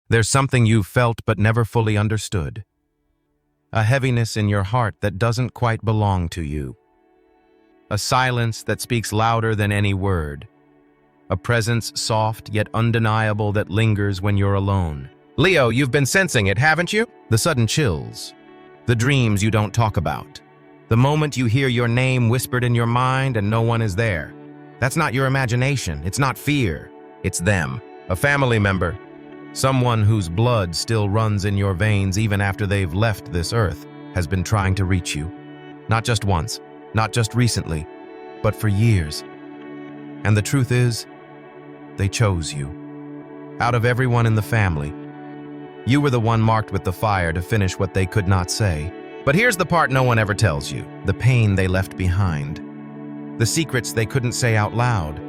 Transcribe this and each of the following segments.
There's something you've felt but never fully understood. A heaviness in your heart that doesn't quite belong to you. A silence that speaks louder than any word. A presence soft yet undeniable that lingers when you're alone. Leo, you've been sensing it, haven't you? The sudden chills. The dreams you don't talk about. The moment you hear your name whispered in your mind and no one is there. That's not your imagination. It's not fear. It's them. A family member. Someone whose blood still runs in your veins even after they've left this earth has been trying to reach you. Not just once, not just recently, but for years. And the truth is, they chose you. Out of everyone in the family, you were the one marked with the fire to finish what they could not say. But here's the part no one ever tells you, the pain they left behind. The secrets they couldn't say out loud.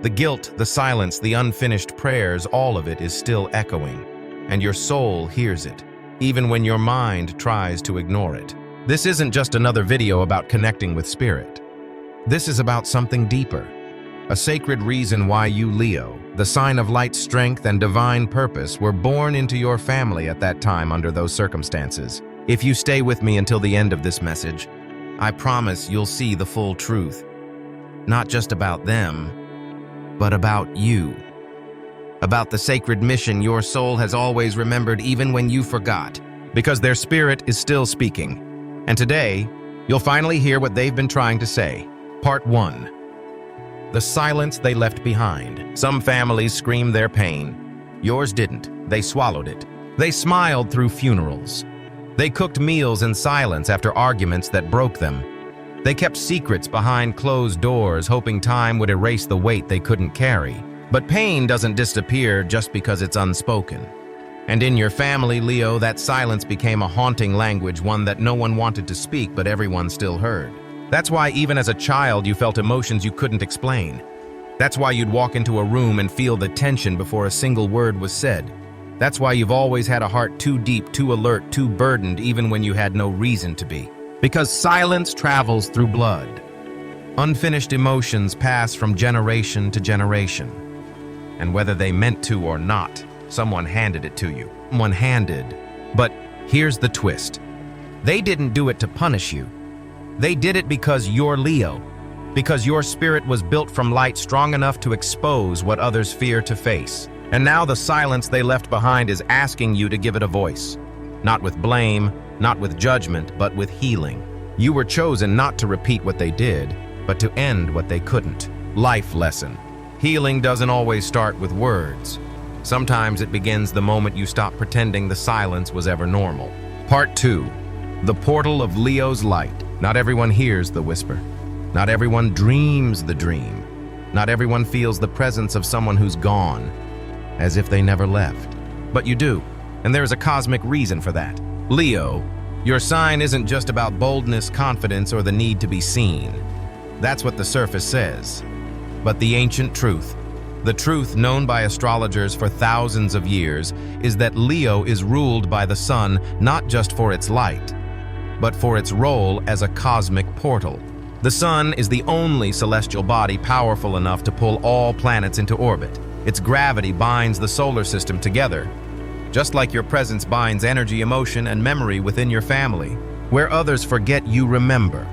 The guilt, the silence, the unfinished prayers, all of it is still echoing. And your soul hears it, even when your mind tries to ignore it. This isn't just another video about connecting with spirit. This is about something deeper. A sacred reason why you, Leo, the sign of light strength and divine purpose, were born into your family at that time under those circumstances. If you stay with me until the end of this message, I promise you'll see the full truth. Not just about them, but about you. About the sacred mission your soul has always remembered even when you forgot, because their spirit is still speaking. And today, you'll finally hear what they've been trying to say. Part 1. The silence they left behind. Some families screamed their pain. Yours didn't. They swallowed it. They smiled through funerals. They cooked meals in silence after arguments that broke them. They kept secrets behind closed doors, hoping time would erase the weight they couldn't carry. But pain doesn't disappear just because it's unspoken. And in your family, Leo, that silence became a haunting language, one that no one wanted to speak, but everyone still heard. That's why even as a child you felt emotions you couldn't explain. That's why you'd walk into a room and feel the tension before a single word was said. That's why you've always had a heart too deep, too alert, too burdened, even when you had no reason to be. Because silence travels through blood. Unfinished emotions pass from generation to generation. And whether they meant to or not, someone handed it to you. Someone handed. But here's the twist. They didn't do it to punish you. They did it because you're Leo. Because your spirit was built from light strong enough to expose what others fear to face. And now the silence they left behind is asking you to give it a voice. Not with blame, not with judgment, but with healing. You were chosen not to repeat what they did, but to end what they couldn't. Life lesson. Healing doesn't always start with words. Sometimes it begins the moment you stop pretending the silence was ever normal. Part 2. The portal of Leo's light. Not everyone hears the whisper. Not everyone dreams the dream. Not everyone feels the presence of someone who's gone, as if they never left. But you do, and there's a cosmic reason for that. Leo, your sign isn't just about boldness, confidence, or the need to be seen. That's what the surface says. But the ancient truth, the truth known by astrologers for thousands of years, is that Leo is ruled by the sun not just for its light, but for its role as a cosmic portal. The sun is the only celestial body powerful enough to pull all planets into orbit. Its gravity binds the solar system together, just like your presence binds energy, emotion, and memory within your family. Where others forget, you remember.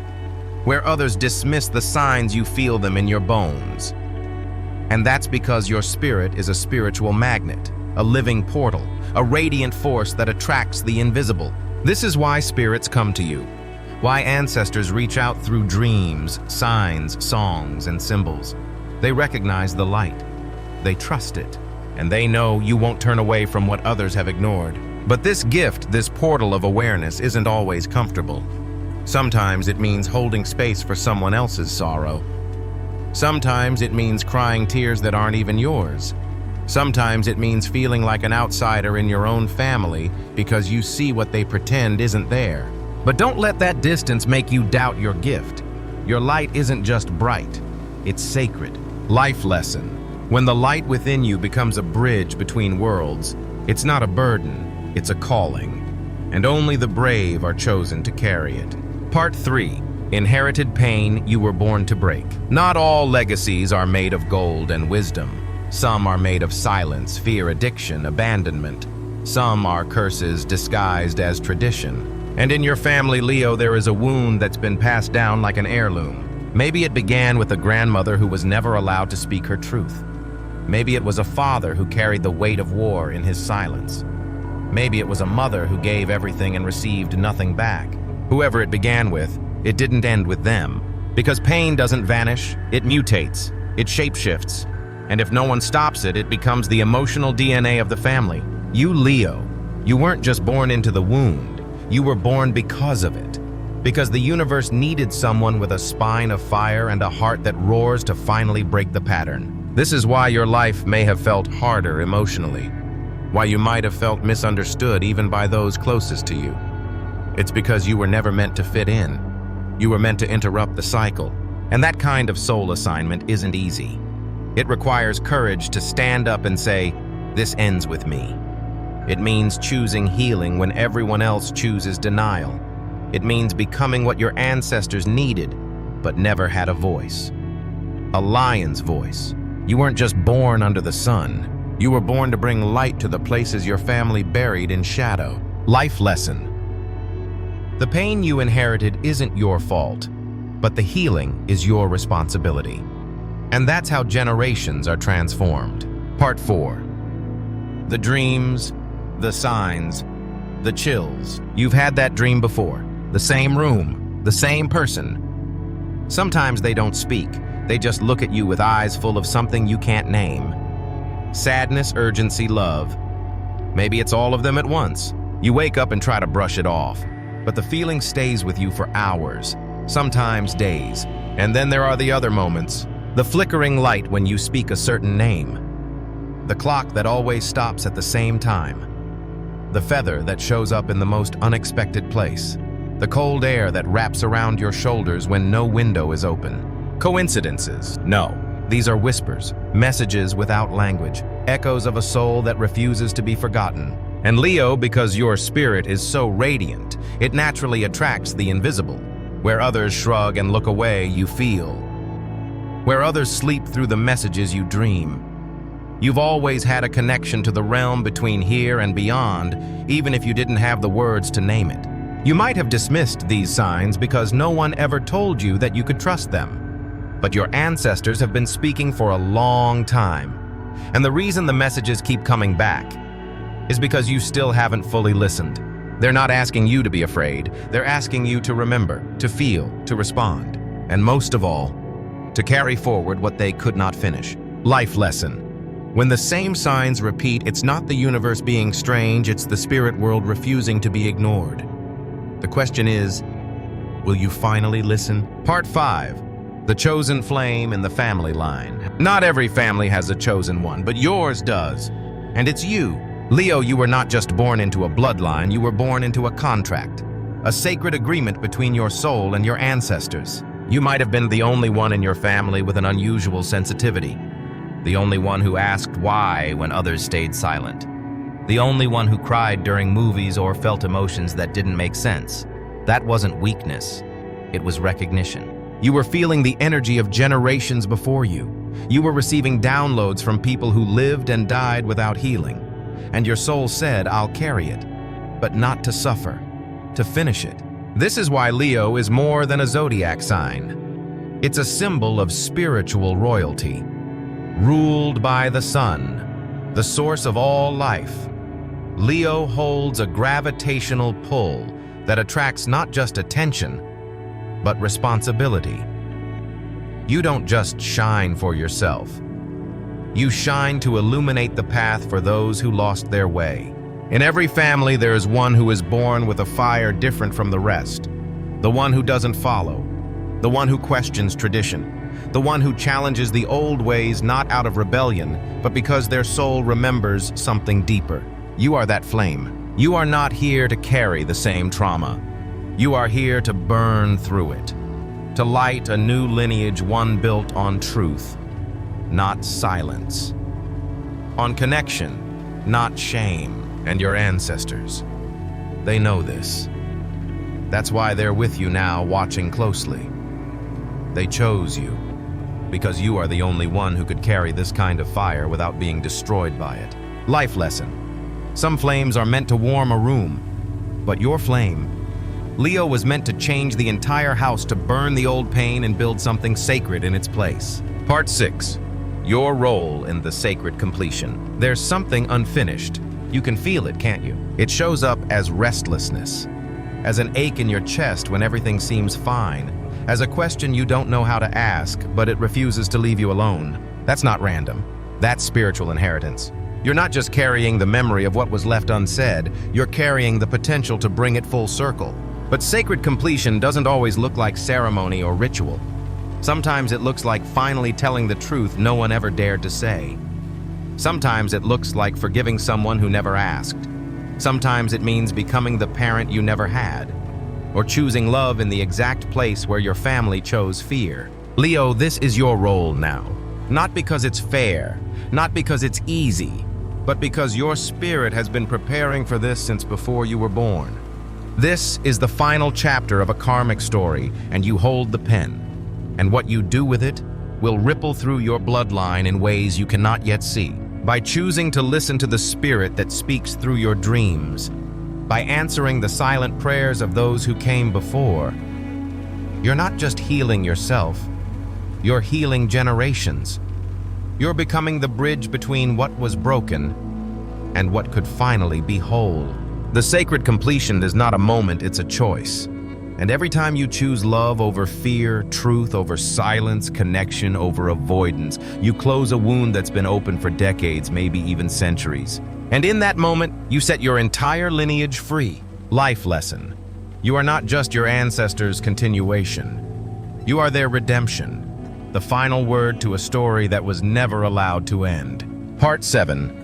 Where others dismiss the signs, you feel them in your bones. And that's because your spirit is a spiritual magnet, a living portal, a radiant force that attracts the invisible. This is why spirits come to you, why ancestors reach out through dreams, signs, songs, and symbols. They recognize the light. They trust it, and they know you won't turn away from what others have ignored. But this gift, this portal of awareness, isn't always comfortable. Sometimes it means holding space for someone else's sorrow. Sometimes it means crying tears that aren't even yours. Sometimes it means feeling like an outsider in your own family because you see what they pretend isn't there. But don't let that distance make you doubt your gift. Your light isn't just bright, it's sacred. Life lesson. When the light within you becomes a bridge between worlds, it's not a burden, it's a calling. And only the brave are chosen to carry it. Part 3. Inherited pain you were born to break. Not all legacies are made of gold and wisdom. Some are made of silence, fear, addiction, abandonment. Some are curses disguised as tradition. And in your family, Leo, there is a wound that's been passed down like an heirloom. Maybe it began with a grandmother who was never allowed to speak her truth. Maybe it was a father who carried the weight of war in his silence. Maybe it was a mother who gave everything and received nothing back. Whoever it began with, it didn't end with them. Because pain doesn't vanish, it mutates, it shapeshifts. And if no one stops it, it becomes the emotional DNA of the family. You, Leo, you weren't just born into the wound, you were born because of it. Because the universe needed someone with a spine of fire and a heart that roars to finally break the pattern. This is why your life may have felt harder emotionally. Why you might have felt misunderstood even by those closest to you. It's because you were never meant to fit in. You were meant to interrupt the cycle. And that kind of soul assignment isn't easy. It requires courage to stand up and say, "This ends with me." It means choosing healing when everyone else chooses denial. It means becoming what your ancestors needed, but never had a voice. A lion's voice. You weren't just born under the sun. You were born to bring light to the places your family buried in shadow. Life lesson. The pain you inherited isn't your fault, but the healing is your responsibility. And that's how generations are transformed. Part 4. The dreams, the signs, the chills. You've had that dream before. The same room, the same person. Sometimes they don't speak. They just look at you with eyes full of something you can't name. Sadness, urgency, love. Maybe it's all of them at once. You wake up and try to brush it off, but the feeling stays with you for hours, sometimes days. And then there are the other moments. The flickering light when you speak a certain name. The clock that always stops at the same time. The feather that shows up in the most unexpected place. The cold air that wraps around your shoulders when no window is open. Coincidences? No. These are whispers, messages without language, echoes of a soul that refuses to be forgotten. And Leo, because your spirit is so radiant, it naturally attracts the invisible. Where others shrug and look away, you feel. Where others sleep through the messages, you dream. You've always had a connection to the realm between here and beyond, even if you didn't have the words to name it. You might have dismissed these signs because no one ever told you that you could trust them. But your ancestors have been speaking for a long time. And the reason the messages keep coming back is because you still haven't fully listened. They're not asking you to be afraid. They're asking you to remember, to feel, to respond. And most of all, to carry forward what they could not finish. Life lesson. When the same signs repeat, it's not the universe being strange, it's the spirit world refusing to be ignored. The question is, will you finally listen? Part 5. The chosen flame in the family line. Not every family has a chosen one, but yours does. And it's you. Leo, you were not just born into a bloodline, you were born into a contract. A sacred agreement between your soul and your ancestors. You might have been the only one in your family with an unusual sensitivity. The only one who asked why when others stayed silent. The only one who cried during movies or felt emotions that didn't make sense. That wasn't weakness. It was recognition. You were feeling the energy of generations before you. You were receiving downloads from people who lived and died without healing. And your soul said, "I'll carry it," but not to suffer, to finish it. This is why Leo is more than a zodiac sign. It's a symbol of spiritual royalty. Ruled by the sun, the source of all life. Leo holds a gravitational pull that attracts not just attention, but responsibility. You don't just shine for yourself. You shine to illuminate the path for those who lost their way. In every family, there is one who is born with a fire different from the rest. The one who doesn't follow. The one who questions tradition. The one who challenges the old ways not out of rebellion, but because their soul remembers something deeper. You are that flame. You are not here to carry the same trauma. You are here to burn through it, to light a new lineage, one built on truth, not silence, on connection, not shame. And your ancestors, they know this. That's why they're with you now, watching closely. They chose you. because you are the only one who could carry this kind of fire without being destroyed by it. Life lesson. Some flames are meant to warm a room, but your flame, Leo, was meant to change the entire house, to burn the old pain and build something sacred in its place. Part 6. Your role in the sacred completion. There's something unfinished. You can feel it, can't you? It shows up as restlessness, as an ache in your chest when everything seems fine, as a question you don't know how to ask, but it refuses to leave you alone. That's not random. That's spiritual inheritance. You're not just carrying the memory of what was left unsaid, you're carrying the potential to bring it full circle. But sacred completion doesn't always look like ceremony or ritual. Sometimes it looks like finally telling the truth no one ever dared to say. Sometimes it looks like forgiving someone who never asked. Sometimes it means becoming the parent you never had, or choosing love in the exact place where your family chose fear. Leo, this is your role now. Not because it's fair, not because it's easy, but because your spirit has been preparing for this since before you were born. This is the final chapter of a karmic story, and you hold the pen. And what you do with it will ripple through your bloodline in ways you cannot yet see. By choosing to listen to the spirit that speaks through your dreams, by answering the silent prayers of those who came before, you're not just healing yourself, you're healing generations. You're becoming the bridge between what was broken and what could finally be whole. The sacred completion is not a moment, it's a choice. And every time you choose love over fear, truth over silence, connection over avoidance, you close a wound that's been open for decades, maybe even centuries. And in that moment, you set your entire lineage free. Life lesson. You are not just your ancestors' continuation. You are their redemption. The final word to a story that was never allowed to end. Part 7.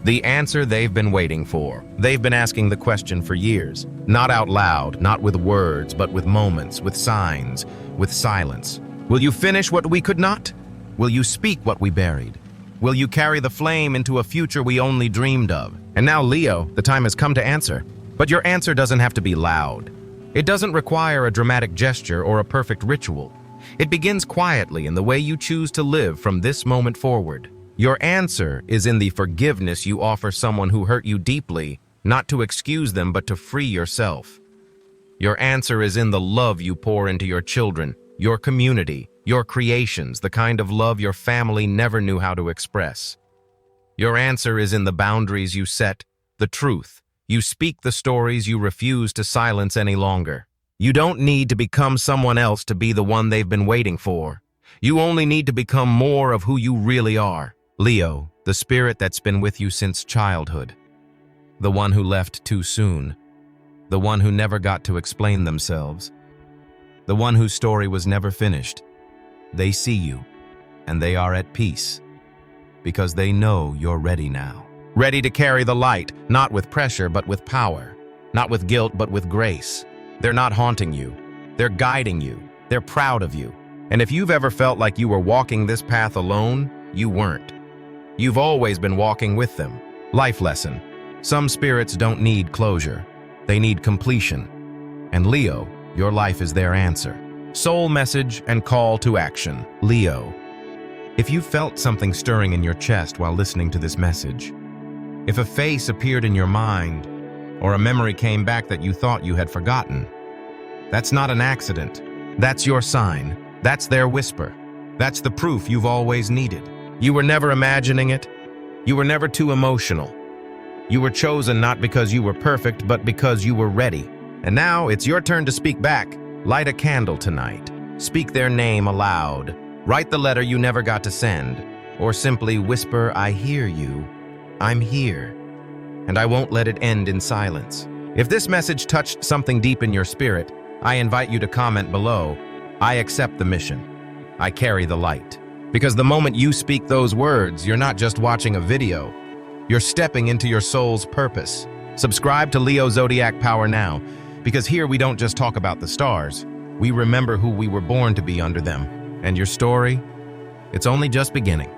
The answer they've been waiting for. They've been asking the question for years. Not out loud, not with words, but with moments, with signs, with silence. Will you finish what we could not? Will you speak what we buried? Will you carry the flame into a future we only dreamed of? And now, Leo, the time has come to answer. But your answer doesn't have to be loud. It doesn't require a dramatic gesture or a perfect ritual. It begins quietly in the way you choose to live from this moment forward. Your answer is in the forgiveness you offer someone who hurt you deeply, not to excuse them, but to free yourself. Your answer is in the love you pour into your children, your community, your creations, the kind of love your family never knew how to express. Your answer is in the boundaries you set, the truth. You speak the stories you refuse to silence any longer. You don't need to become someone else to be the one they've been waiting for. You only need to become more of who you really are. Leo, the spirit that's been with you since childhood. The one who left too soon. The one who never got to explain themselves. The one whose story was never finished. They see you, and they are at peace, because they know you're ready now. Ready to carry the light, not with pressure, but with power. Not with guilt, but with grace. They're not haunting you. They're guiding you. They're proud of you. And if you've ever felt like you were walking this path alone, you weren't. You've always been walking with them. Life lesson. Some spirits don't need closure. They need completion. And Leo, your life is their answer. Soul message and call to action. Leo, if you felt something stirring in your chest while listening to this message, if a face appeared in your mind, or a memory came back that you thought you had forgotten, that's not an accident. That's your sign. That's their whisper. That's the proof you've always needed. You were never imagining it. You were never too emotional. You were chosen not because you were perfect, but because you were ready. And now it's your turn to speak back. Light a candle tonight. Speak their name aloud. Write the letter you never got to send. Or simply whisper, I hear you. I'm here. And I won't let it end in silence. If this message touched something deep in your spirit, I invite you to comment below. I accept the mission. I carry the light. Because the moment you speak those words, you're not just watching a video. You're stepping into your soul's purpose. Subscribe to Leo Zodiac Power now, because here we don't just talk about the stars. We remember who we were born to be under them. And your story? It's only just beginning.